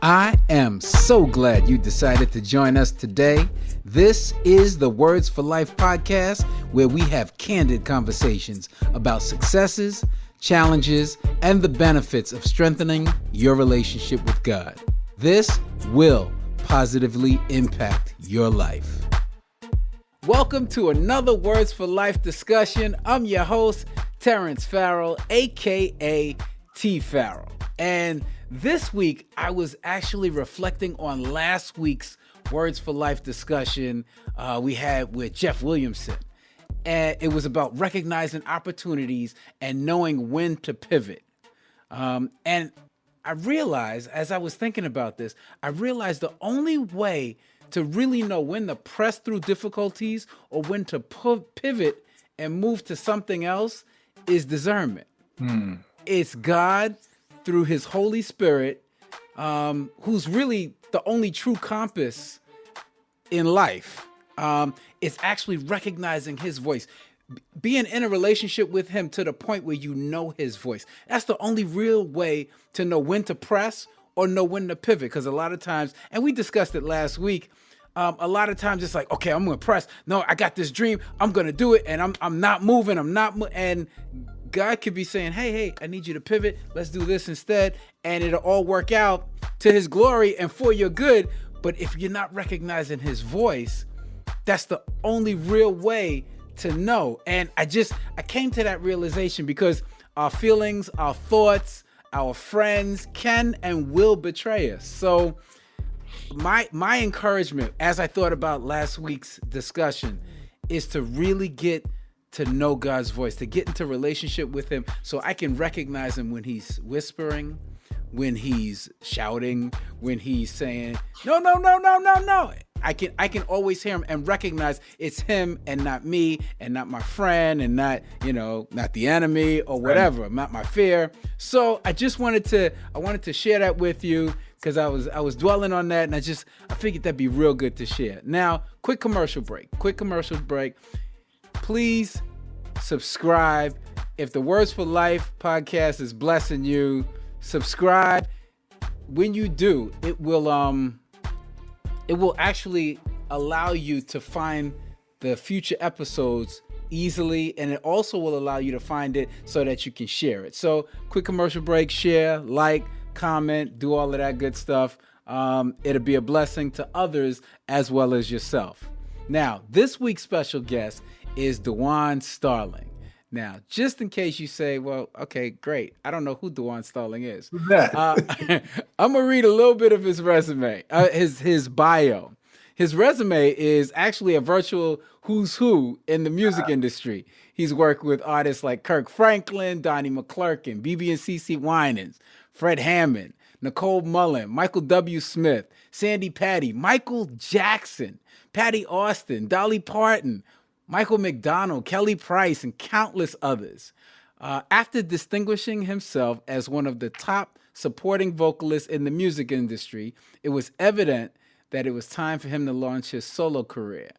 I am so glad you decided to join us today. This is the Words for Life podcast, where we have candid conversations about successes, challenges, and the benefits of strengthening your relationship with God. This will positively impact your life. Welcome to another Words for Life discussion. I'm your host, Terrence Farrell, aka T. Farrell. And this week, I was actually reflecting on last week's Words for Life discussion we had with Jeff Williamson. And it was about recognizing opportunities and knowing when to pivot. And I realized, as I was thinking about this, I realized the only way to really know when to press through difficulties or when to pivot and move to something else is discernment. It's God through his Holy Spirit, who's really the only true compass in life. It's actually recognizing his voice, being in a relationship with him to the point where you know his voice. That's the only real way to know when to press or know when to pivot. Because a lot of times, and we discussed it last week, a lot of times it's like, okay, I'm going to press. No, I got this dream. I'm going to do it. And I'm not moving. And God could be saying, hey, I need you to pivot. Let's do this instead. And it'll all work out to his glory and for your good. But if you're not recognizing his voice, that's the only real way to know. And I came to that realization because our feelings, our thoughts, our friends can and will betray us. So my encouragement, as I thought about last week's discussion, is to really get to know God's voice, to get into relationship with him so I can recognize him when he's whispering, when he's shouting, when he's saying, no. I can always hear him and recognize it's him and not me and not my friend and not the enemy or whatever, right. Not my fear. So I wanted to share that with you because I was dwelling on that and I figured that'd be real good to share. Now, quick commercial break. Please subscribe. If the Words for Life podcast is blessing you, subscribe. When you do, it will actually allow you to find the future episodes easily, and it also will allow you to find it so that you can share it. So, quick commercial break, share, like, comment, do all of that good stuff. It'll be a blessing to others as well as yourself. Now, this week's special guest is Duawne Starling. Now, just in case you say, well, okay, great. I don't know who Duawne Starling is. Who's that? I'm going to read a little bit of his resume, his bio. His resume is actually a virtual who's who in the music industry. He's worked with artists like Kirk Franklin, Donnie McClurkin, BeBe and CeCe Winans, Fred Hammond, Nicole Mullen, Michael W. Smith, Sandy Patty, Michael Jackson, Patti Austin, Dolly Parton, Michael McDonald, Kelly Price, and countless others. After distinguishing himself as one of the top supporting vocalists in the music industry, it was evident that it was time for him to launch his solo career.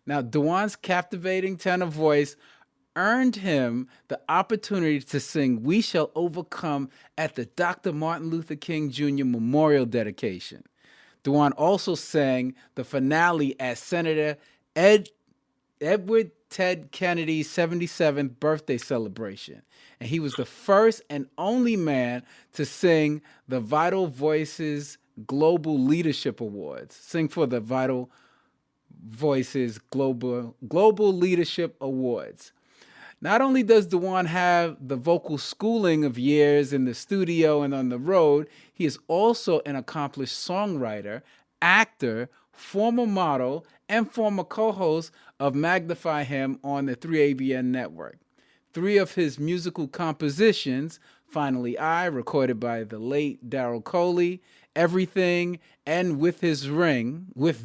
Now, Duawne's captivating tenor voice earned him the opportunity to sing We Shall Overcome at the Dr. Martin Luther King Jr. Memorial Dedication. Dwan also sang the finale at Senator Edward Ted Kennedy's 77th birthday celebration. And he was the first and only man to sing the Vital Voices Global Leadership Awards. Sing for the Vital Voices Global Leadership Awards. Not only does Dwan have the vocal schooling of years in the studio and on the road, he is also an accomplished songwriter, actor, former model, and former co-host of Magnify Him on the 3ABN network. 3 of his musical compositions, Finally I, recorded by the late Daryl Coley, Everything, and With This Ring, recorded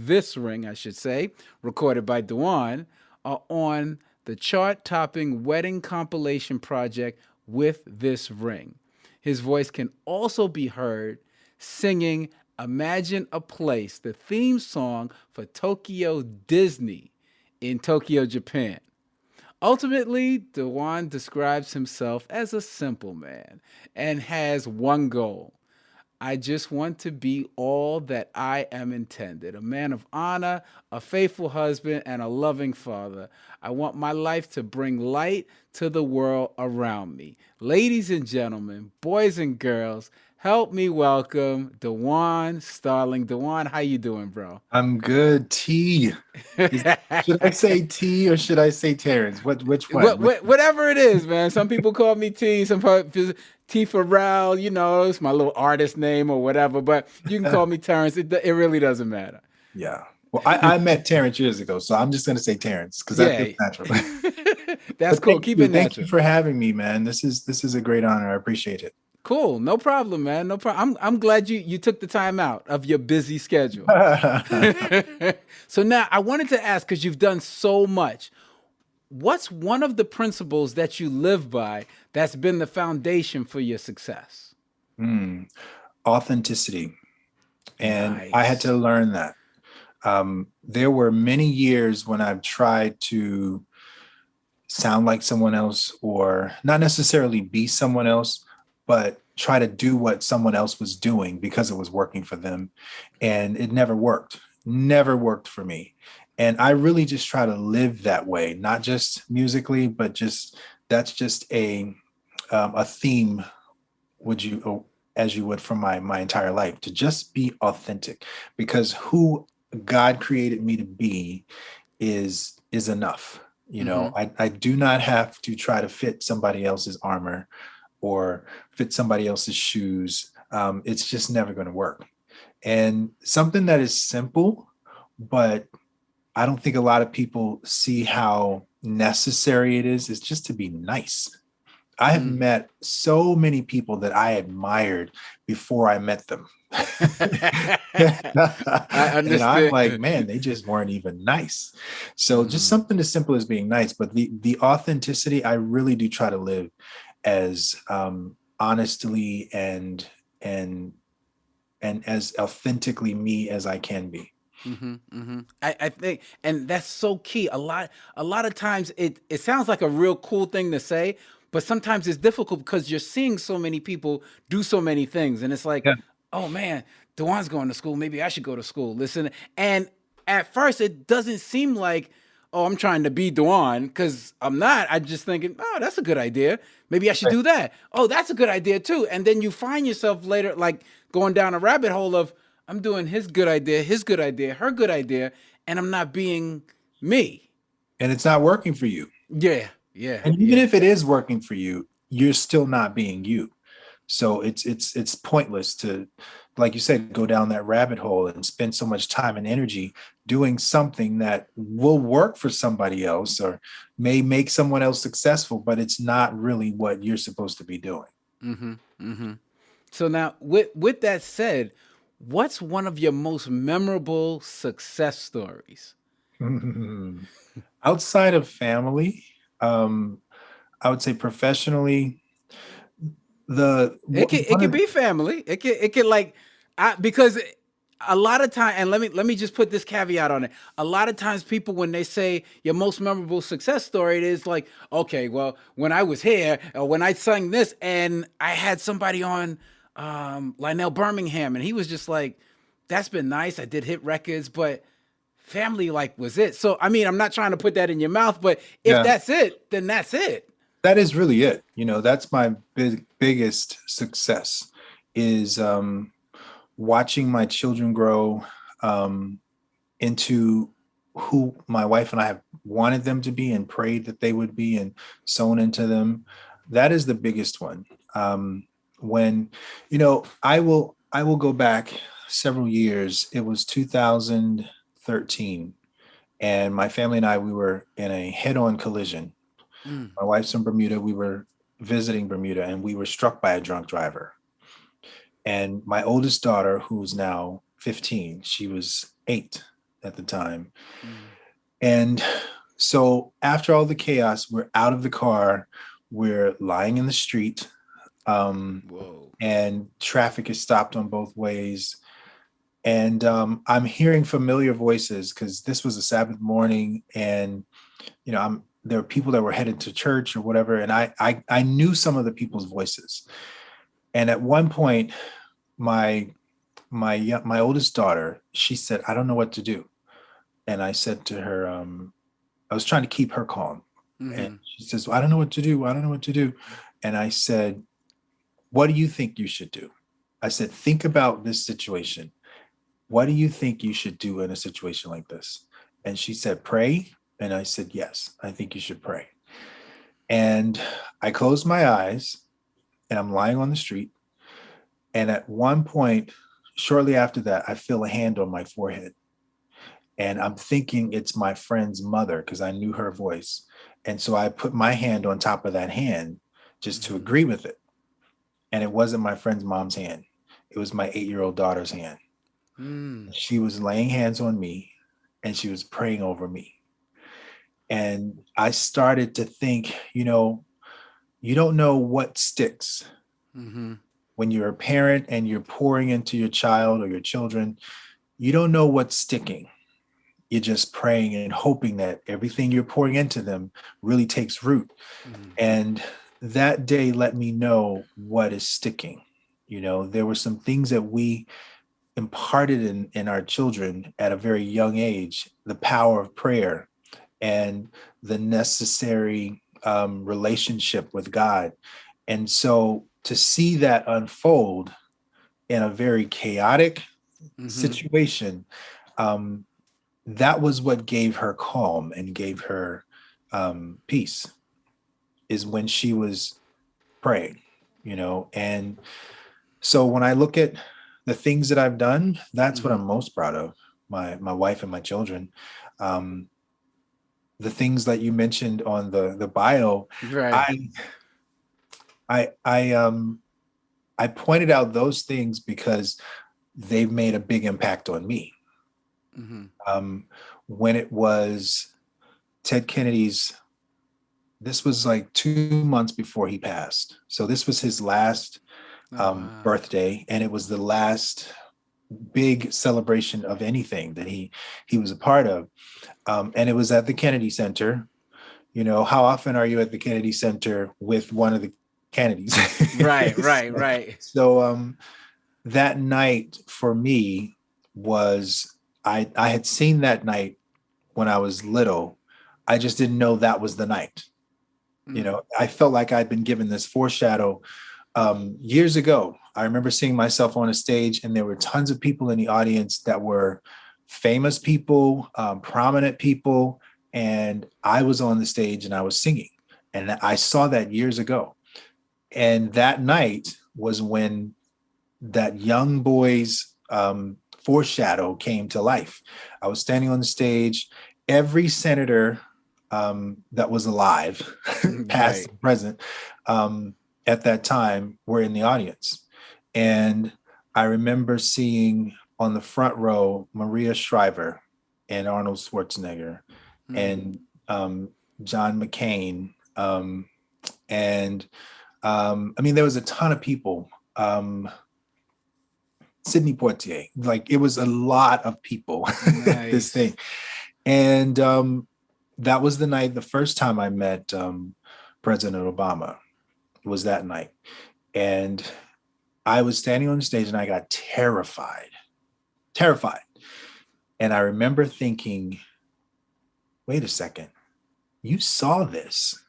by Dwan, are on the chart-topping wedding compilation project With This Ring. His voice can also be heard singing Imagine a Place, the theme song for Tokyo Disney in Tokyo, Japan. Ultimately, Dwan describes himself as a simple man and has one goal. I just want to be all that I am intended, a man of honor, a faithful husband, and a loving father. I want my life to bring light to the world around me. Ladies and gentlemen, boys and girls, help me welcome Duawne Starling. Dwan, how you doing, bro? I'm good. Should I say T or should I say Terrence? Which one? Whatever it is, man. Some people call me T. Some people T Pharrell. You know, it's my little artist name or whatever. But you can call me Terrence. It really doesn't matter. Yeah. Well, I met Terrence years ago, so I'm just gonna say Terrence because that feels natural. That's cool. Keep it natural. Thank you for having me, man. This is a great honor. I appreciate it. Cool. No problem, man. No problem. I'm glad you took the time out of your busy schedule. So now I wanted to ask, because you've done so much, what's one of the principles that you live by that's been the foundation for your success? Authenticity. And Nice. I had to learn that. There were many years when I've tried to sound like someone else, or not necessarily be someone else, but try to do what someone else was doing because it was working for them. And it never worked for me. And I really just try to live that way, not just musically, but that's just a theme, as you would from my entire life, to just be authentic, because who God created me to be is enough. You know, I do not have to try to fit somebody else's armor or fit somebody else's shoes. It's just never going to work. And something that is simple, but I don't think a lot of people see how necessary it is just to be nice. I have met so many people that I admired before I met them. I understand. And I'm like, man, they just weren't even nice. So just something as simple as being nice, but the authenticity, I really do try to live as honestly and as authentically me as I can be. I think, and that's so key. A lot of times it sounds like a real cool thing to say, but sometimes it's difficult because you're seeing so many people do so many things, and it's like, oh man, Dwan's going to school. Maybe I should go to school. Listen, and at first it doesn't seem like, oh, I'm trying to be Dwan, because I'm not. I'm just thinking, oh, that's a good idea. Maybe I should do that. Oh, that's a good idea too. And then you find yourself later like going down a rabbit hole of, I'm doing his good idea, her good idea, and I'm not being me. And it's not working for you. Yeah. And even if it is working for you, you're still not being you. So it's pointless to, like you said, go down that rabbit hole and spend so much time and energy doing something that will work for somebody else or may make someone else successful, but it's not really what you're supposed to be doing. So now, with that said, what's one of your most memorable success stories? Outside of family, I would say professionally, it can be family. It can like, because a lot of time, and let me just put this caveat on it. A lot of times people, when they say your most memorable success story, it is like, okay, well, when I was here, or when I sang this, and I had somebody on Lionel Birmingham, and he was just like, that's been nice. I did hit records, but family like was it. So, I mean, I'm not trying to put that in your mouth, but if that's it, then that's it. That is really it. You know, that's my biggest success is watching my children grow into who my wife and I have wanted them to be and prayed that they would be and sown into them. That is the biggest one. When, you know, I will go back several years. It was 2013, and my family and I, we were in a head-on collision. My wife's from Bermuda. We were visiting Bermuda, and we were struck by a drunk driver. And my oldest daughter, who's now 15, she was 8 at the time. And so after all the chaos, we're out of the car, we're lying in the street, and traffic is stopped on both ways. And I'm hearing familiar voices because this was a Sabbath morning, and you know, there were people that were headed to church or whatever, and I knew some of the people's voices. And at one point, my oldest daughter, she said, I don't know what to do. And I said to her, I was trying to keep her calm. And she says, well, I don't know what to do. I don't know what to do. And I said, what do you think you should do? I said, think about this situation. What do you think you should do in a situation like this? And she said, pray. And I said, yes, I think you should pray. And I closed my eyes and I'm lying on the street. And at one point, shortly after that, I feel a hand on my forehead. And I'm thinking it's my friend's mother because I knew her voice. And so I put my hand on top of that hand just to agree with it. And it wasn't my friend's mom's hand. It was my 8-year-old daughter's hand. She was laying hands on me and she was praying over me. And I started to think, you don't know what sticks. When you're a parent and you're pouring into your child or your children, you don't know what's sticking. You're just praying and hoping that everything you're pouring into them really takes root. And that day let me know what is sticking. There were some things that we imparted in our children at a very young age, the power of prayer and the necessary relationship with God. And so to see that unfold in a very chaotic situation, that was what gave her calm and gave her peace, is when she was praying, And so when I look at the things that I've done, that's what I'm most proud of, my wife and my children. The things that you mentioned on the bio, right. I pointed out those things because they've made a big impact on me. When it was Ted Kennedy's, this was like 2 months before he passed. So this was his last birthday, and it was the last big celebration of anything that he was a part of. And it was at the Kennedy Center. How often are you at the Kennedy Center with one of the Kennedys? Right. So that night for me was, I had seen that night when I was little. I just didn't know that was the night. I felt like I'd been given this foreshadow years ago. I remember seeing myself on a stage and there were tons of people in the audience that were famous people, prominent people. And I was on the stage and I was singing. And I saw that years ago. And that night was when that young boy's foreshadow came to life. I was standing on the stage. Every senator that was alive, past and present, at that time were in the audience. And I remember seeing on the front row, Maria Shriver and Arnold Schwarzenegger and John McCain. And there was a ton of people. Sidney Poitier, it was a lot of people, this thing. And that was the night, the first time I met President Obama, was that night. And I was standing on the stage and I got terrified. And I remember thinking, wait a second, you saw this.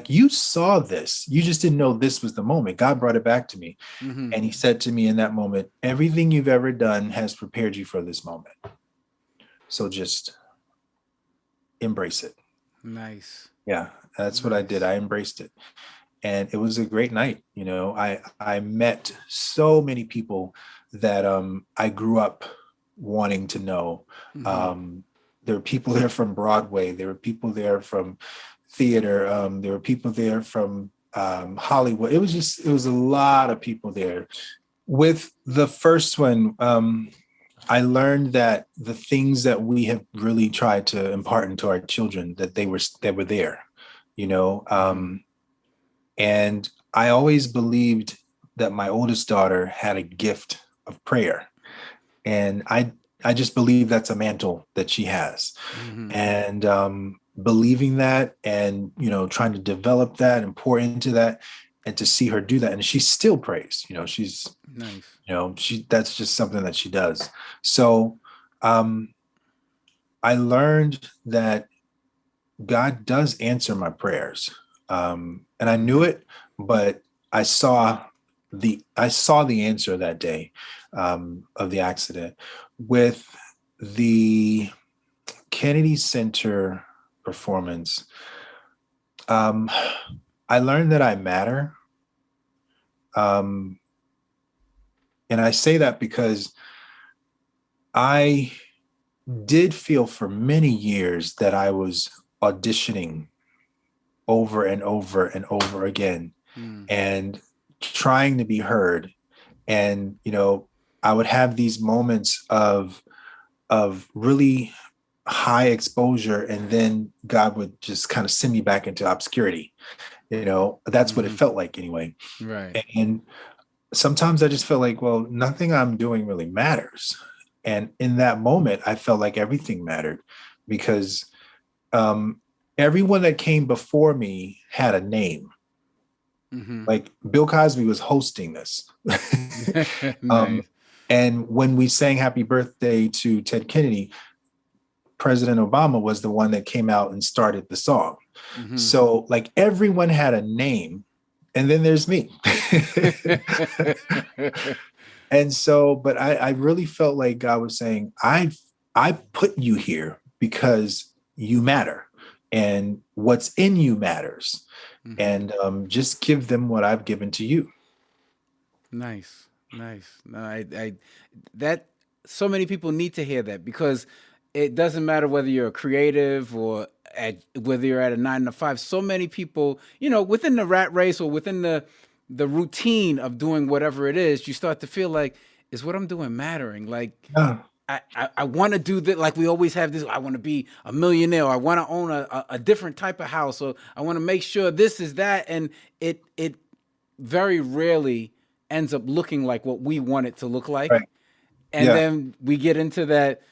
You saw this. You just didn't know this was the moment. God brought it back to me. And he said to me in that moment, everything you've ever done has prepared you for this moment. So just embrace it. Nice. Yeah, that's what I did. I embraced it. And it was a great night. I met so many people that I grew up wanting to know. There were people there from Broadway. There were people there from theater. There were people there from Hollywood. It was a lot of people there. With the first one, I learned that the things that we have really tried to impart into our children, that they were there, and I always believed that my oldest daughter had a gift of prayer. And I just believe that's a mantle that she has. And believing that and, trying to develop that and pour into that. and to see her do that, and she still prays. She's Nice. That's just something that she does. So I learned that God does answer my prayers. And I knew it, but I saw the answer that day of the accident with the Kennedy Center performance. I learned that I matter. And I say that because I did feel for many years that I was auditioning over and over and over again and trying to be heard. And, I would have these moments of really high exposure, and then God would just kind of send me back into obscurity. That's what it felt like anyway. Right. And sometimes I just felt like, well, nothing I'm doing really matters. And in that moment, I felt like everything mattered, because everyone that came before me had a name. Like Bill Cosby was hosting this. Nice. And when we sang Happy Birthday to Ted Kennedy, President Obama was the one that came out and started the song. So like everyone had a name, and then there's me. And so, but I really felt like God was saying, I put you here because you matter, and what's in you matters. And just give them what I've given to you. Nice. No, I that so many people need to hear that, because it doesn't matter whether you're a creative or whether you're at a 9 to 5. So many people, within the rat race or within the routine of doing whatever it is, you start to feel like, is what I'm doing mattering? Like, I want to do that. Like we always have this, I want to be a millionaire, or I want to own a different type of house, or I want to make sure this is that. And it very rarely ends up looking like what we want it to look like. Right. And then we get into that,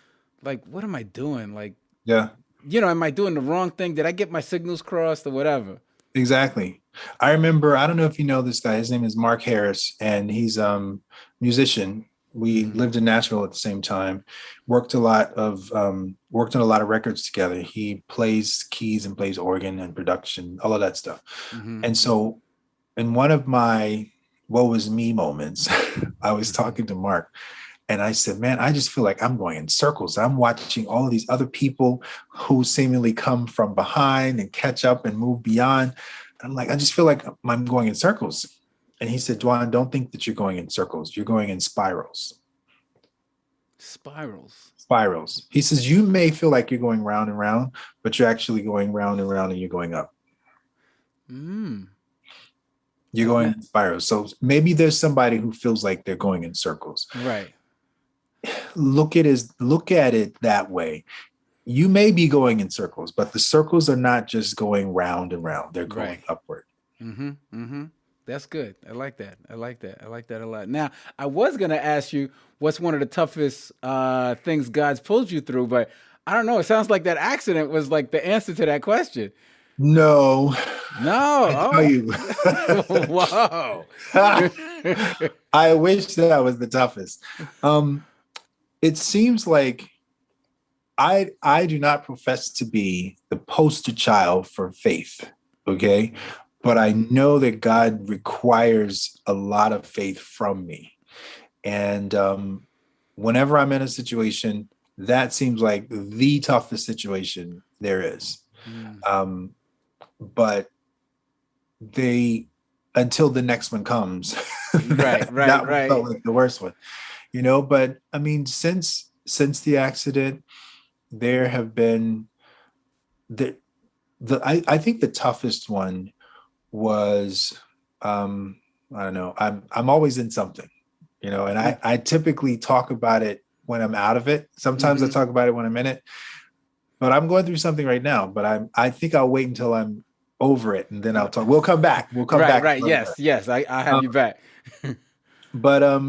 like, what am I doing? Like, am I doing the wrong thing? Did I get my signals crossed or whatever? Exactly. I remember, I don't know if you know this guy, his name is Mark Harris, and he's a musician. We lived in Nashville at the same time, worked on a lot of records together. He plays keys and plays organ and production, all of that stuff. And so in one of my woe is me moments, I was talking to Mark, and I said, man, I just feel like I'm going in circles. I'm watching all of these other people who seemingly come from behind and catch up and move beyond. I'm like, I just feel like I'm going in circles. And he said, Dwan, don't think that you're going in circles. You're going in spirals. Spirals. He says, you may feel like you're going round and round, but you're actually going round and round, and you're going up. You're going in spirals. So maybe there's somebody who feels like they're going in circles. Right. Look at it that way. You may be going in circles, but the circles are not just going round and round. They're going upward. That's good. I like that a lot. Now, I was going to ask you what's one of the toughest things God's pulled you through, but I don't know. It sounds like that accident was like the answer to that question. No. I tell you. Whoa. I wish that was the toughest. It seems like I do not profess to be the poster child for faith, okay? But I know that God requires a lot of faith from me. And whenever I'm in a situation, that seems like the toughest situation there is. But until the next one comes, that felt like the worst one, but I mean, since the accident, there have been I think the toughest one was, I don't know, I'm always in something, and I typically talk about it when I'm out of it. Sometimes I talk about it when I'm in it, but I'm going through something right now, but I think I'll wait until I'm over it, and then I'll talk. We'll come back. Right. Yes. I have you back. But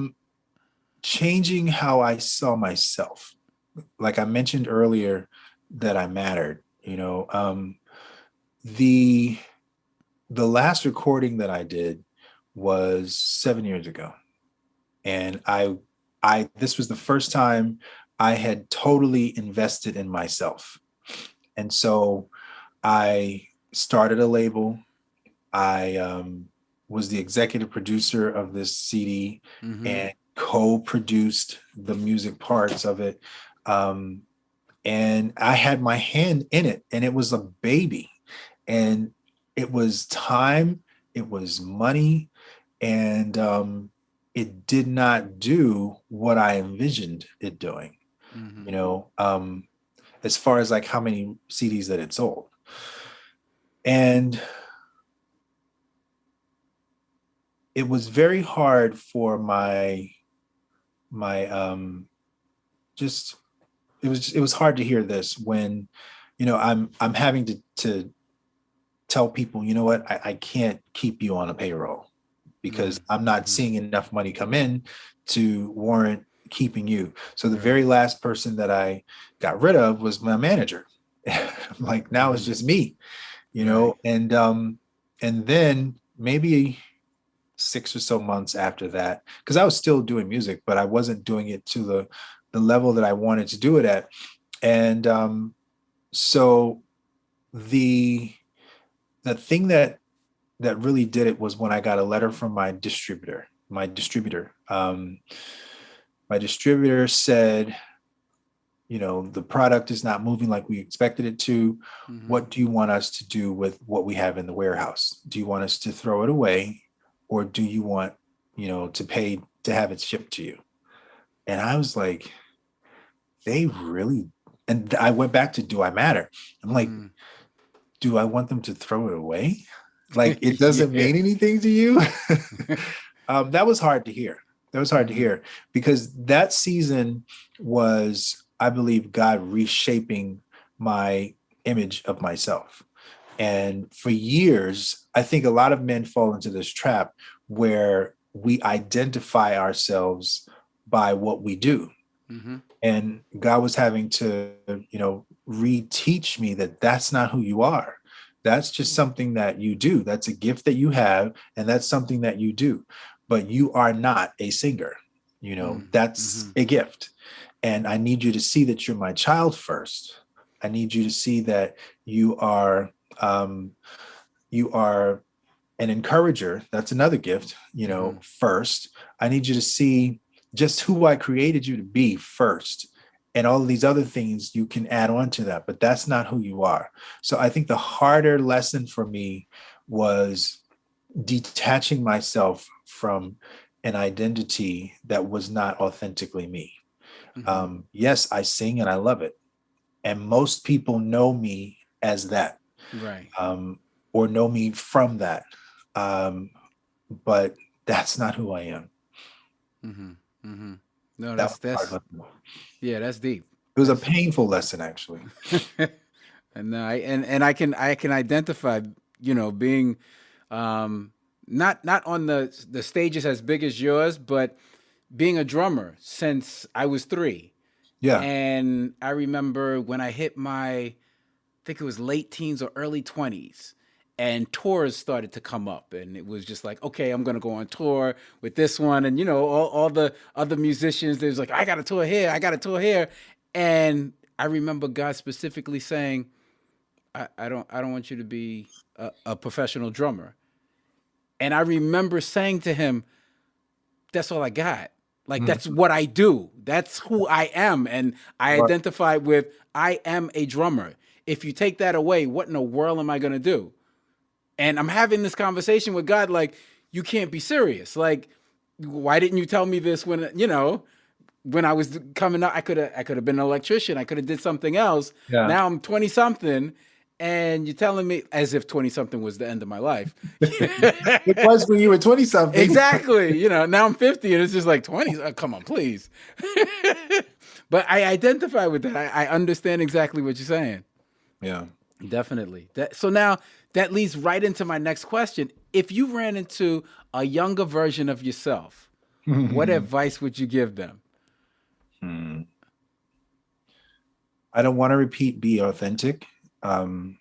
changing how I saw myself, like I mentioned earlier, that I mattered. The last recording that I did, was 7 years ago. And I this was the first time I had totally invested in myself. And so I started a label. I was the executive producer of this CD and co-produced the music parts of it. And I had my hand in it, and it was a baby, and it was time, it was money, and it did not do what I envisioned it doing, you know, as far as like how many CDs that it sold. And it was very hard for just it was hard to hear this when, you know, I'm having to tell people, you know what, I can't keep you on a payroll because I'm not seeing enough money come in to warrant keeping you. So the very last person that I got rid of was my manager. Like now it's just me, you know, and then maybe 6 or so months after that, because I was still doing music, but I wasn't doing it to the level that I wanted to do it at. And so the thing that really did it was when I got a letter from my distributor. My distributor said, you know, the product is not moving like we expected it to. What do you want us to do with what we have in the warehouse? Do you want us to throw it away, or do you want, you know, to pay to have it shipped to you? And I was like, they really, and I went back to, do I matter? I'm like, do I want them to throw it away? Like, it doesn't mean anything to you? That was hard to hear. That was hard to hear, because that season was, I believe, God reshaping my image of myself. And for years, I think a lot of men fall into this trap where we identify ourselves by what we do. And God was having to, you know, reteach me that that's not who you are. That's just something that you do. That's a gift that you have, and that's something that you do. But you are not a singer. You know, that's a gift. And I need you to see that you're my child first. I need you to see that you are an encourager. That's another gift, you know, first. I need you to see just who I created you to be first. And all of these other things you can add on to that, but that's not who you are. So I think the harder lesson for me was detaching myself from an identity that was not authentically me. Yes, I sing and I love it. And most people know me as that. Right. Or know me from that. But that's not who I am. No, that's yeah, that's deep. It was a painful lesson, actually. And I can identify, you know, being not on the stages as big as yours, but being a drummer since I was 3. Yeah. And I remember when I hit I think it was late teens or early 20s, and tours started to come up, and it was just like, okay, I'm going to go on tour with this one. And, you know, all the other musicians, there's like, I got a tour here, I got a tour here. And I remember God specifically saying, I don't want you to be a professional drummer. And I remember saying to him, that's all I got. Like, that's what I do. That's who I am. And I identify with, I am a drummer. If you take that away, what in the world am I going to do? And I'm having this conversation with God, like, you can't be serious. Like, why didn't you tell me this when, you know, when I was coming up? I could have been an electrician. I could have did something else. Yeah. Now I'm 20 something, and you're telling me, as if 20 something was the end of my life. It was when you were 20 something. Exactly. You know, now I'm 50, and it's just like 20. Oh, come on, please. But I identify with that. I understand exactly what you're saying. Yeah, definitely. So now that leads right into my next question. If you ran into a younger version of yourself, what advice would you give them? I don't want to repeat, be authentic. But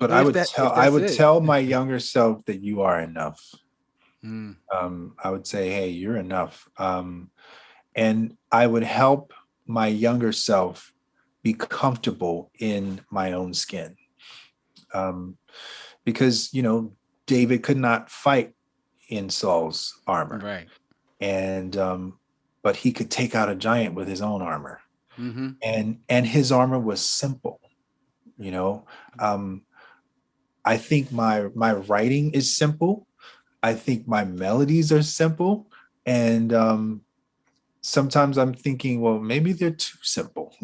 I would tell my younger self that you are enough. Mm. I would say, hey, you're enough. And I would help my younger self be comfortable in my own skin. Because, David could not fight in Saul's armor. Right. And but he could take out a giant with his own armor. Mm-hmm. And his armor was simple. I think my writing is simple. I think my melodies are simple. And sometimes I'm thinking, well, maybe they're too simple.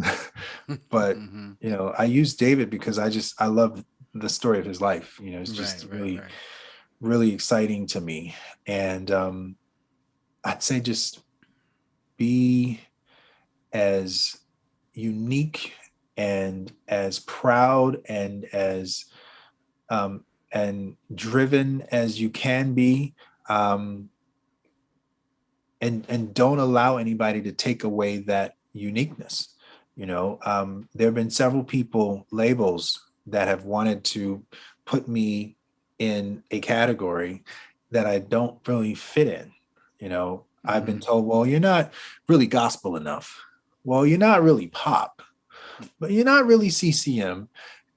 But Mm-hmm. I use David because I love the story of his life. It's just Right. really exciting to me. And I'd say just be as unique and as proud and as and driven as you can be, and don't allow anybody to take away that uniqueness. There have been several labels that have wanted to put me in a category that I don't really fit in. I've been told, well, you're not really gospel enough. Well, you're not really pop, but you're not really CCM.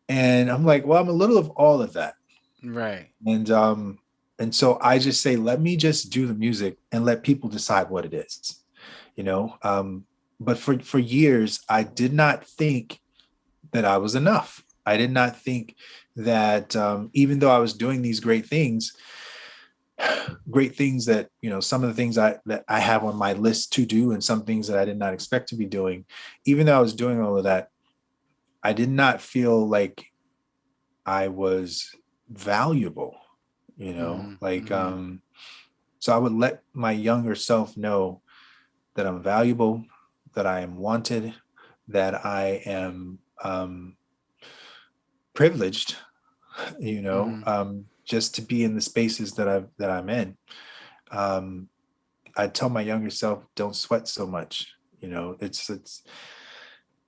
And I'm like, well, I'm a little of all of that. Right. And so I just say, let me just do the music and let people decide what it is, but for years, I did not think that I was enough. I did not think that even though I was doing these great things that, some of the things that I have on my list to do and some things that I did not expect to be doing, even though I was doing all of that, I did not feel like I was valuable, so I would let my younger self know that I'm valuable, that I am wanted, that I am privileged, just to be in the spaces that I'm in. I tell my younger self, don't sweat so much, it's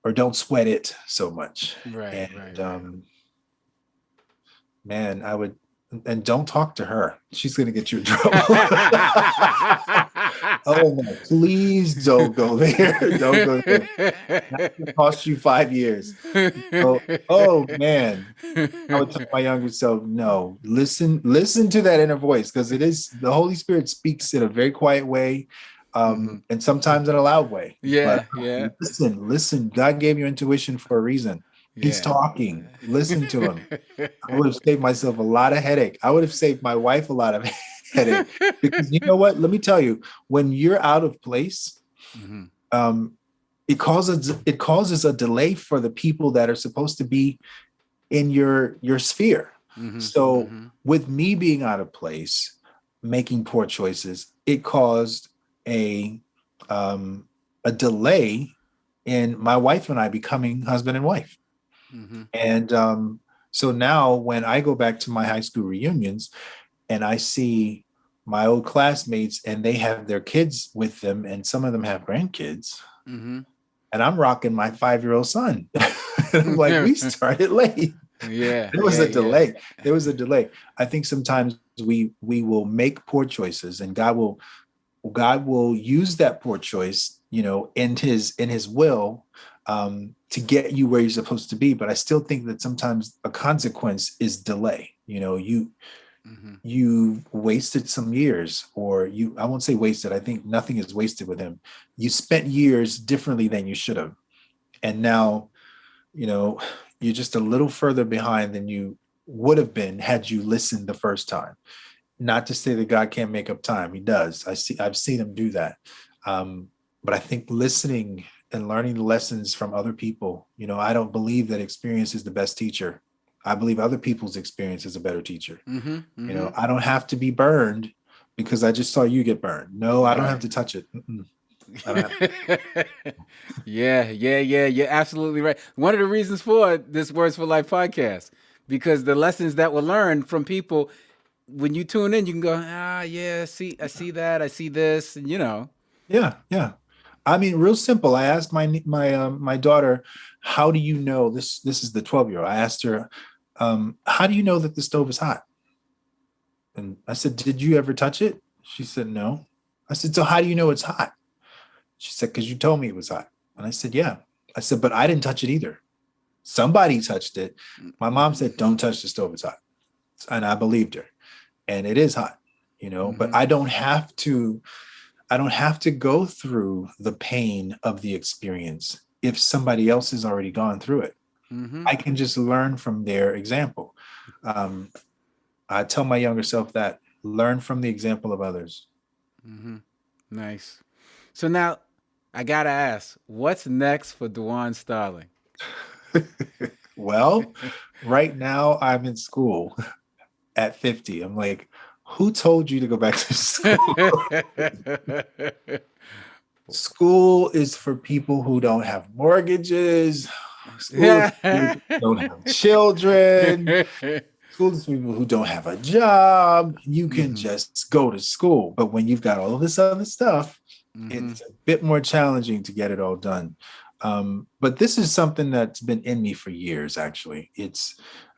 or don't sweat it so much. Right. And man, I would, and don't talk to her. She's going to get you in trouble. Oh no, please don't go there. Don't go there. That's going to cost you 5 years. Oh man, I would tell my younger self, no, listen to that inner voice, because it is, the Holy Spirit speaks in a very quiet way, and sometimes in a loud way. Yeah. Listen. God gave you intuition for a reason. He's talking. Listen to him. I would have saved myself a lot of headache. I would have saved my wife a lot of headache. Because you know what? Let me tell you, when you're out of place, it causes a delay for the people that are supposed to be in your sphere. So with me being out of place, making poor choices, it caused a delay in my wife and I becoming husband and wife. And so now when I go back to my high school reunions and I see my old classmates and they have their kids with them and some of them have grandkids, and I'm rocking my 5-year-old son. I'm like, we started late. There was a delay. There was a delay. I think sometimes we will make poor choices, and God will use that poor choice, in his will, to get you where you're supposed to be. But I still think that sometimes a consequence is delay. You wasted some years, or I won't say wasted. I think nothing is wasted with him. You spent years differently than you should have. And now, you're just a little further behind than you would have been had you listened the first time. Not to say that God can't make up time. He does. I've seen him do that. But I think listening and learning the lessons from other people, I don't believe that experience is the best teacher. I believe other people's experience is a better teacher. I don't have to be burned because I just saw you get burned. No, I don't have to touch it. Yeah. You're absolutely right. One of the reasons for this Words for Life podcast, because the lessons that were learned from people, when you tune in, you can go, I see that, I see this, and Yeah. I mean, real simple. I asked my daughter, how do you know this is the 12-year-old. I asked her, how do you know that the stove is hot? And I said, did you ever touch it? She said, no. I said, so how do you know it's hot? She said, because you told me it was hot. And I said, yeah. I said, but I didn't touch it either. Somebody touched it. My mom said, don't touch the stove, it's hot. And I believed her. And it is hot, but I don't have to go through the pain of the experience if somebody else has already gone through it. I can just learn from their example. I tell my younger self that learn from the example of others. Nice. So now I got to ask, what's next for Duawne Starling? Well, right now I'm in school at 50. I'm like, who told you to go back to school? School is for people who don't have mortgages. School is for people who don't have children. School is for people who don't have a job. You can just go to school. But when you've got all of this other stuff, it's a bit more challenging to get it all done. But this is something that's been in me for years, actually. It's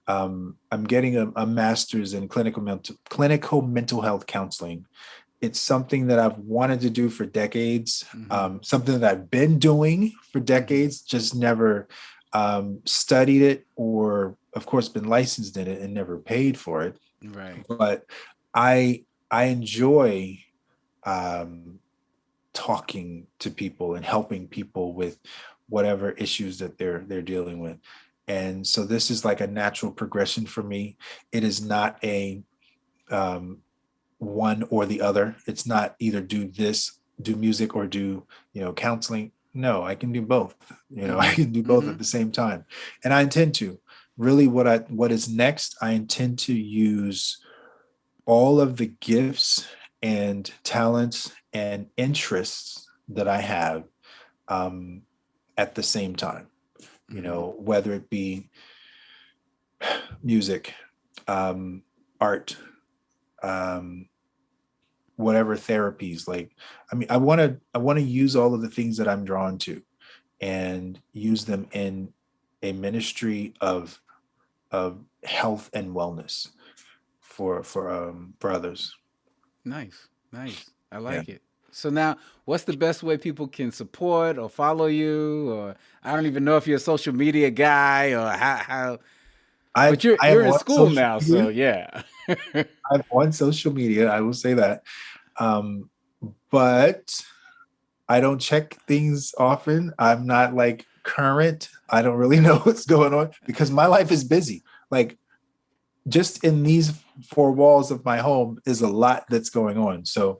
I'm getting a master's in clinical mental health counseling. It's something that I've wanted to do for decades, something that I've been doing for decades, just never studied it or, of course, been licensed in it and never paid for it. Right. But I enjoy talking to people and helping people with whatever issues that they're dealing with. And so this is like a natural progression for me. It is not a one or the other. It's not either do music or do, counseling. No, I can do both. I can do both at the same time. And I intend to. Really what is next, I intend to use all of the gifts and talents and interests that I have at the same time. Whether it be music, art, whatever therapies. I want to use all of the things that I'm drawn to and use them in a ministry of health and wellness for others. Nice. I like it. So now, what's the best way people can support or follow you? Or I don't even know if you're a social media guy or how. But you're in school now, media. So yeah. I'm on social media. I will say that, but I don't check things often. I'm not current. I don't really know what's going on because my life is busy. Just in these four walls of my home is a lot that's going on. So.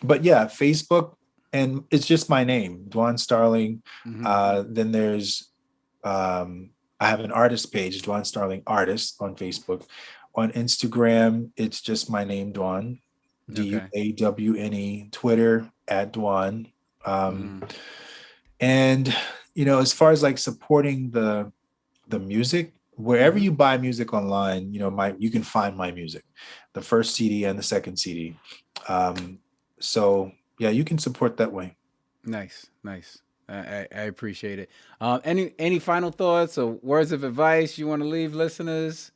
But yeah, Facebook, and it's just my name, Duawne Starling. Then there's, I have an artist page, Duawne Starling Artist on Facebook. On Instagram, it's just my name, Dwan, Duawne, Twitter @Dwan. And, as far as supporting the music, wherever you buy music online, you can find my music, the first CD and the second CD. So yeah, you can support that way. Nice. I appreciate it. Any final thoughts or words of advice you want to leave listeners?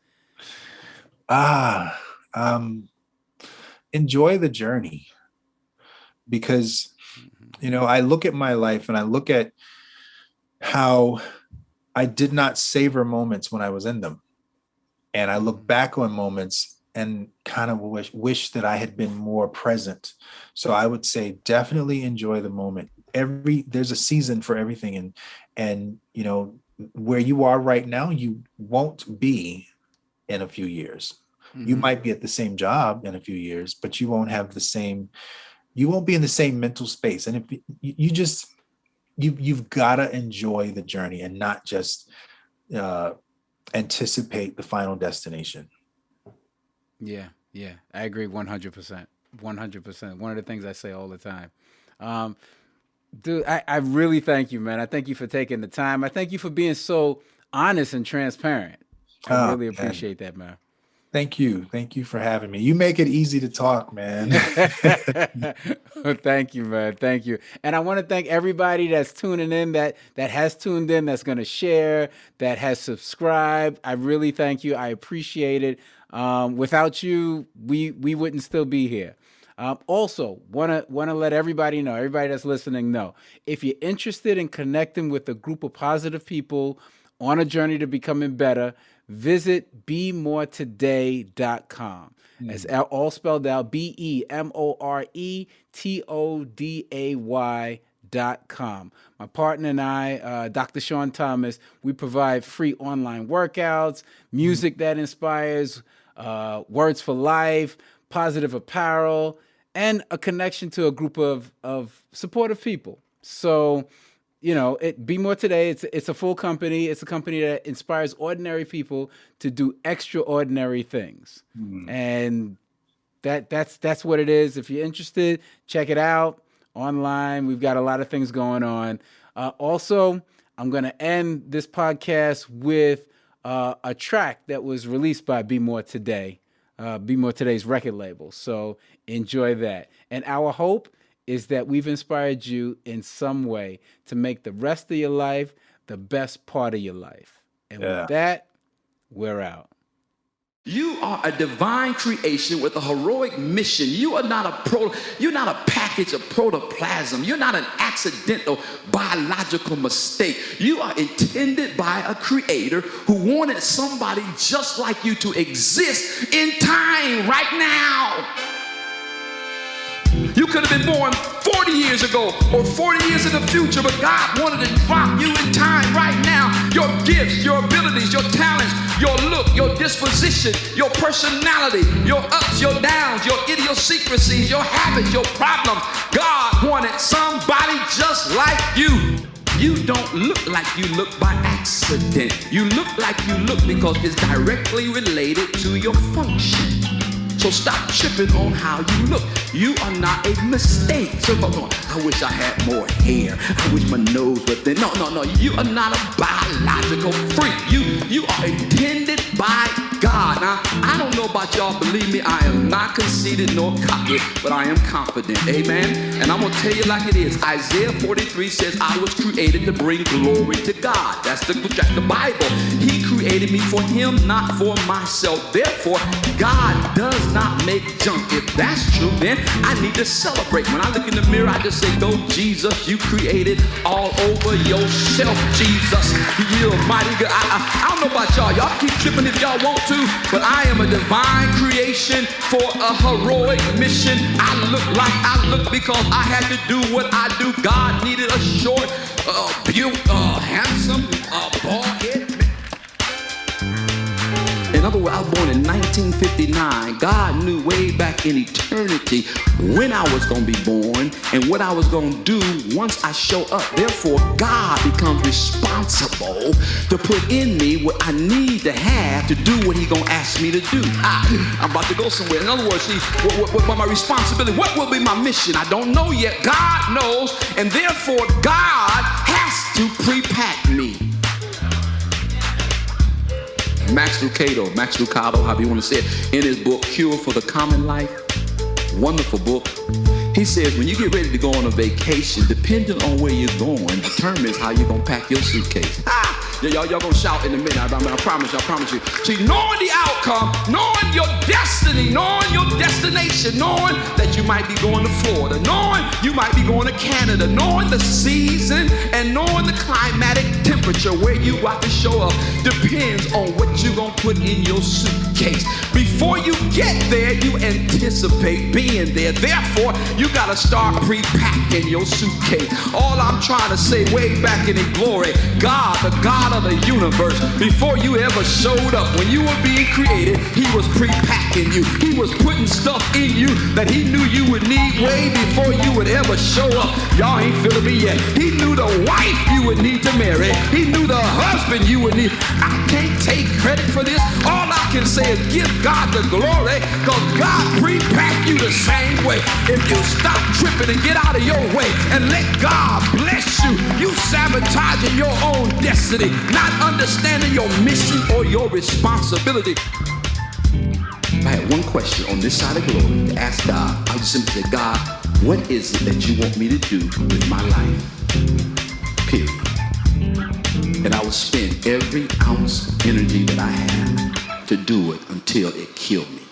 Enjoy the journey, because, I look at my life and I look at how I did not savor moments when I was in them. And I look back on moments and kind of wish that I had been more present. So I would say definitely enjoy the moment. There's a season for everything. And where you are right now, you won't be in a few years. You might be at the same job in a few years, but you won't be in the same mental space. And if you've got to enjoy the journey and not just anticipate the final destination. Yeah, I agree 100%. 100%. One of the things I say all the time. Dude, I really thank you, man. I thank you for taking the time. I thank you for being so honest and transparent. I really appreciate that, man. Thank you. Thank you for having me. You make it easy to talk, man. Thank you, man. Thank you. And I want to thank everybody that's tuning in, that has tuned in, that's going to share, that has subscribed. I really thank you. I appreciate it. Without you, we wouldn't still be here. Also, want to let everybody know, everybody that's listening know, if you're interested in connecting with a group of positive people on a journey to becoming better, visit BeMoreToday.com. It's all spelled out, BeMoreToday.com. My partner and I, Dr. Sean Thomas, we provide free online workouts, music that inspires, words for life, positive apparel, and a connection to a group of supportive people. So, you know, Be More Today, it's a full company. It's a company that inspires ordinary people to do extraordinary things. And that's what it is. If you're interested, check it out online. We've got a lot of things going on. Also, I'm going to end this podcast with a track that was released by Be More Today, Be More Today's record label. So enjoy that. And our hope is that we've inspired you in some way to make the rest of your life the best part of your life. And with that, we're out. You are a divine creation with a heroic mission. You are not you're not a package of protoplasm. You're not an accidental biological mistake. You are intended by a creator who wanted somebody just like you to exist in time right now. You could have been born 40 years ago or 40 years in the future, but God wanted to drop you in time right now. Your gifts, your abilities, your talents, your look, your disposition, your personality, your ups, your downs, your idiosyncrasies, your habits, your problems. God wanted somebody just like you. You don't look like you look by accident. You look like you look because it's directly related to your function. So stop tripping on how you look. You are not a mistake. So I wish I had more hair. I wish my nose was thin. No. You are not a biological freak. You are intended by God. Now, I don't know about y'all. Believe me, I am not conceited nor cocky, but I am confident. Amen. And I'm going to tell you like it is. Isaiah 43 says, I was created to bring glory to God. That's the Bible. He created me for him, not for myself. Therefore, God does not make junk. If that's true, then I need to celebrate. When I look in the mirror, I just say, go Jesus, you created all over yourself, Jesus. You're mighty good. I don't know about y'all. Y'all keep tripping if y'all want to, but I am a divine creation for a heroic mission. I look like I look because I had to do what I do. God needed a short, handsome, bald-headed man. In other words, I was born in 1959. God knew way back in eternity when I was going to be born and what I was going to do once I show up. Therefore, God becomes responsible to put in me what I need to have to do what he's going to ask me to do. I'm about to go somewhere. In other words, see, what my responsibility, what will be my mission? I don't know yet. God knows, and therefore, God has to pre-pack me. Max Lucado, however you want to say it, in his book, Cure for the Common Life, wonderful book, he says when you get ready to go on a vacation, depending on where you're going, determines how you're going to pack your suitcase. Y'all gonna shout in a minute. I promise you. See, knowing the outcome, knowing your destiny, knowing your destination, knowing that you might be going to Florida, knowing you might be going to Canada, knowing the season and knowing the climatic temperature where you got to show up depends on what you're gonna put in your suitcase. Before you get there, you anticipate being there. Therefore, you gotta start pre-packing your suitcase. All I'm trying to say way back in glory, God, the God of the universe, before you ever showed up, when you were being created, he was pre-packing you. He was putting stuff in you that he knew you would need way before you would ever show up. Y'all ain't feeling me yet. He knew the wife you would need to marry. He knew the husband you would need. I can't take credit for this. All I can say is give God the glory, because God pre-packed you the same way. If you stop tripping and get out of your way and let God bless you, you sabotaging your own destiny, not understanding your mission or your responsibility. if I had one question on this side of glory to ask God, I would simply say, God, what is it that you want me to do with my life? Period. And I will spend every ounce of energy that I have to do it until it killed me.